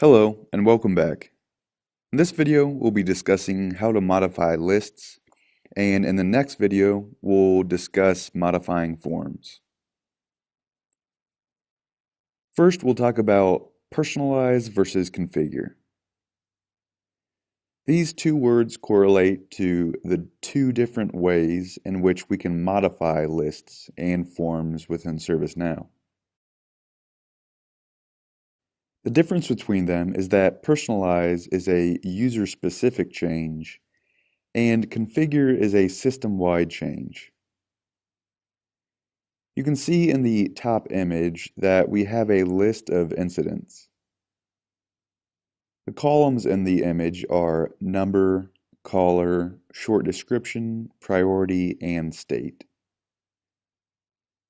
Hello and welcome back. In this video, we'll be discussing how to modify lists, and in the next video, we'll discuss modifying forms. First, we'll talk about personalize versus configure. These two words correlate to the two different ways in which we can modify lists and forms within ServiceNow. The difference between them is that personalize is a user-specific change and configure is a system-wide change. You can see in the top image that we have a list of incidents. The columns in the image are number, caller, short description, priority, and state.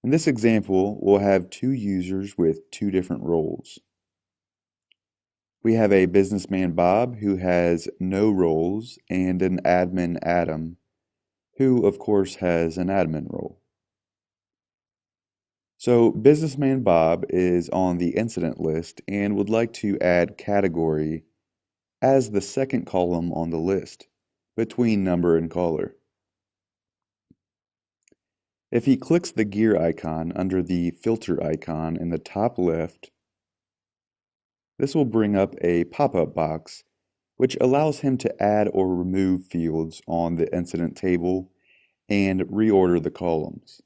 In this example, we'll have two users with two different roles. We have a businessman Bob who has no roles and an admin Adam who of course has an admin role. So businessman Bob is on the incident list and would like to add category as the second column on the list between number and caller. If he clicks the gear icon under the filter icon in the top left, this will bring up a pop-up box which allows him to add or remove fields on the incident table and reorder the columns.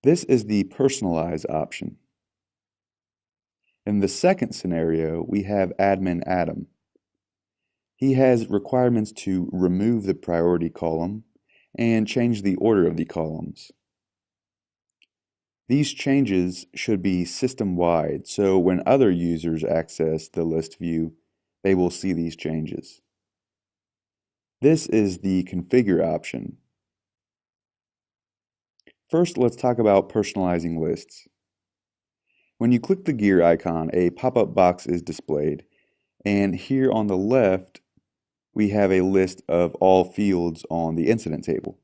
This is the personalize option. In the second scenario, we have admin Adam. He has requirements to remove the priority column and change the order of the columns. These changes should be system-wide, so when other users access the list view, they will see these changes. This is the configure option. First, let's talk about personalizing lists. When you click the gear icon, a pop-up box is displayed, and here on the left, we have a list of all fields on the incident table,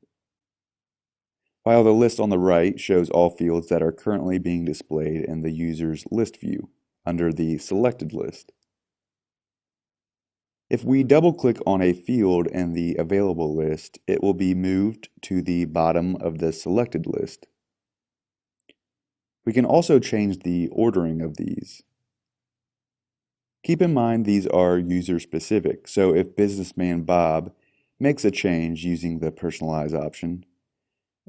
while the list on the right shows all fields that are currently being displayed in the user's list view under the selected list. If we double-click on a field in the available list, it will be moved to the bottom of the selected list. We can also change the ordering of these. Keep in mind these are user-specific, so if businessman Bob makes a change using the personalize option,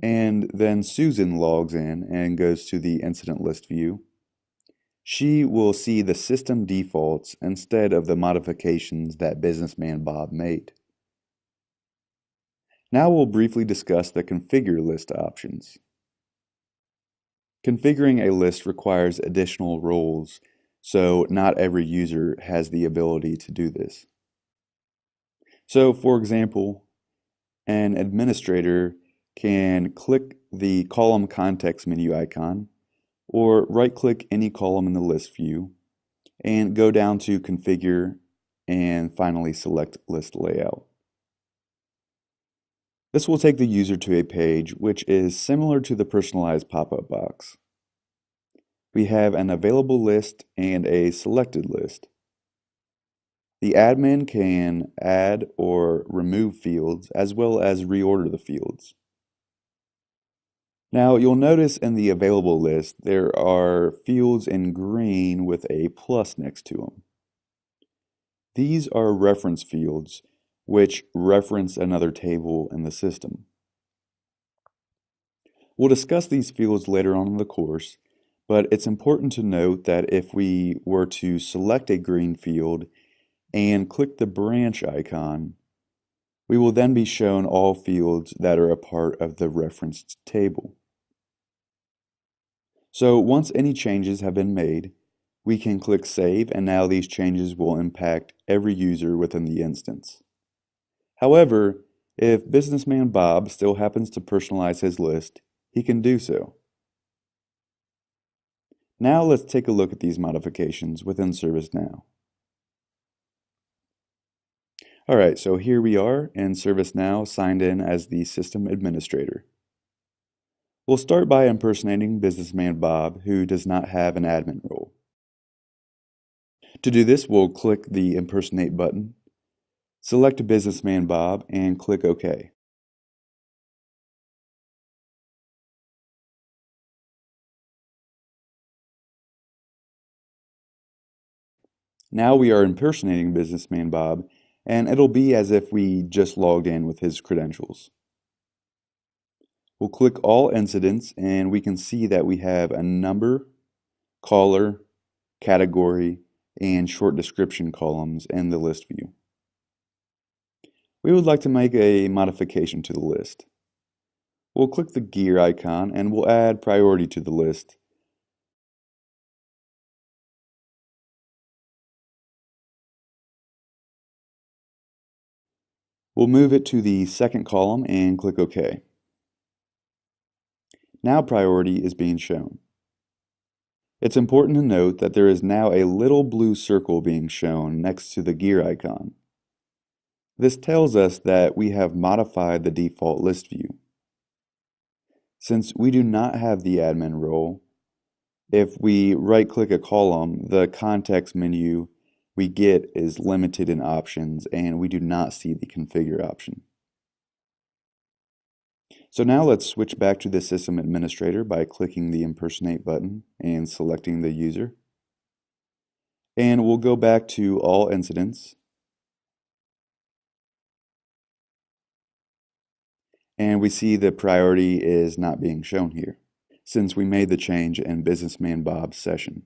and then Susan logs in and goes to the incident list view, she will see the system defaults instead of the modifications that businessman Bob made. Now we'll briefly discuss the configure list options. Configuring a list requires additional roles, so not every user has the ability to do this. So for example, an administrator can click the column context menu icon or right-click any column in the list view and go down to configure and finally select list layout. This will take the user to a page which is similar to the personalized pop-up box. We have an available list and a selected list. The admin can add or remove fields as well as reorder the fields. Now you'll notice in the available list there are fields in green with a plus next to them. These are reference fields which reference another table in the system. We'll discuss these fields later on in the course, but it's important to note that if we were to select a green field and click the branch icon, we will then be shown all fields that are a part of the referenced table. So once any changes have been made, we can click Save, and now these changes will impact every user within the instance. However, if businessman Bob still happens to personalize his list, he can do so. Now let's take a look at these modifications within ServiceNow. Alright, so here we are in ServiceNow signed in as the System Administrator. We'll start by impersonating businessman Bob, who does not have an admin role. To do this, we'll click the Impersonate button, select Businessman Bob, and click OK. Now we are impersonating Businessman Bob, and it'll be as if we just logged in with his credentials. We'll click All Incidents, and we can see that we have a number, caller, category, and short description columns in the list view. We would like to make a modification to the list. We'll click the gear icon and we'll add priority to the list. We'll move it to the second column and click OK. Now priority is being shown. It's important to note that there is now a little blue circle being shown next to the gear icon. This tells us that we have modified the default list view. Since we do not have the admin role, if we right-click a column, the context menu we get is limited in options and we do not see the configure option. So now let's switch back to the System Administrator by clicking the Impersonate button and selecting the user. And we'll go back to All Incidents. And we see the priority is not being shown here, since we made the change in Businessman Bob's session.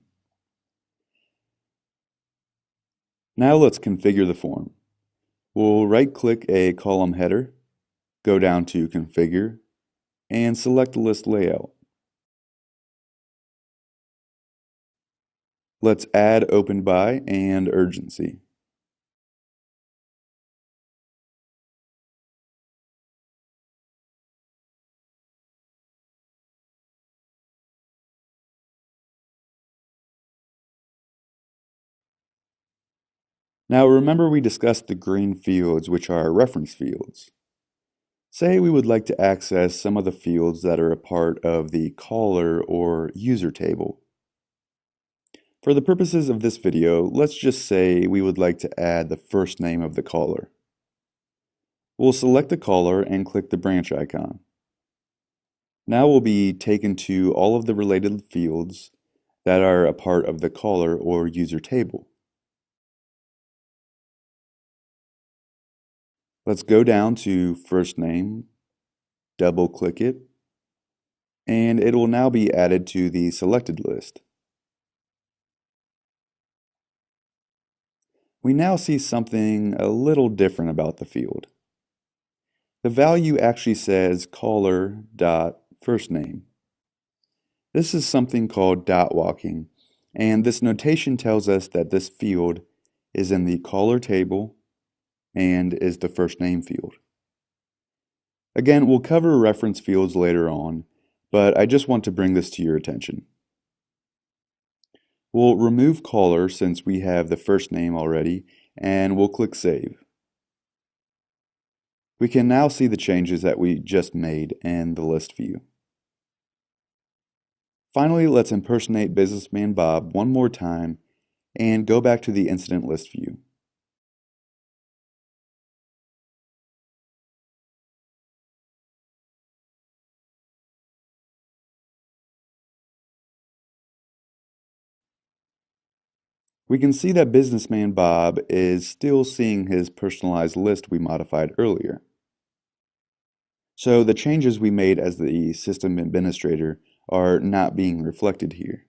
Now let's configure the form. We'll right-click a column header, go down to Configure, and select List Layout. Let's add Open By and Urgency. Now remember we discussed the green fields, which are reference fields. Say we would like to access some of the fields that are a part of the caller or user table. For the purposes of this video, let's just say we would like to add the first name of the caller. We'll select the caller and click the branch icon. Now we'll be taken to all of the related fields that are a part of the caller or user table. Let's go down to first name, double click it, and it will now be added to the selected list. We now see something a little different about the field. The value actually says caller.firstname. This is something called dot walking, and this notation tells us that this field is in the caller table and is the first name field. Again, we'll cover reference fields later on, but I just want to bring this to your attention. We'll remove caller since we have the first name already, and we'll click Save. We can now see the changes that we just made in the list view. Finally, let's impersonate Businessman Bob one more time and go back to the incident list view. We can see that Businessman Bob is still seeing his personalized list we modified earlier. So the changes we made as the System Administrator are not being reflected here.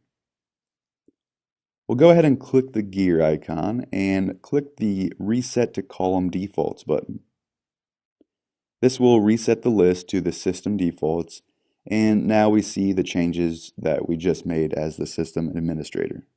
We'll go ahead and click the gear icon and click the Reset to Column Defaults button. This will reset the list to the system defaults, and now we see the changes that we just made as the System Administrator.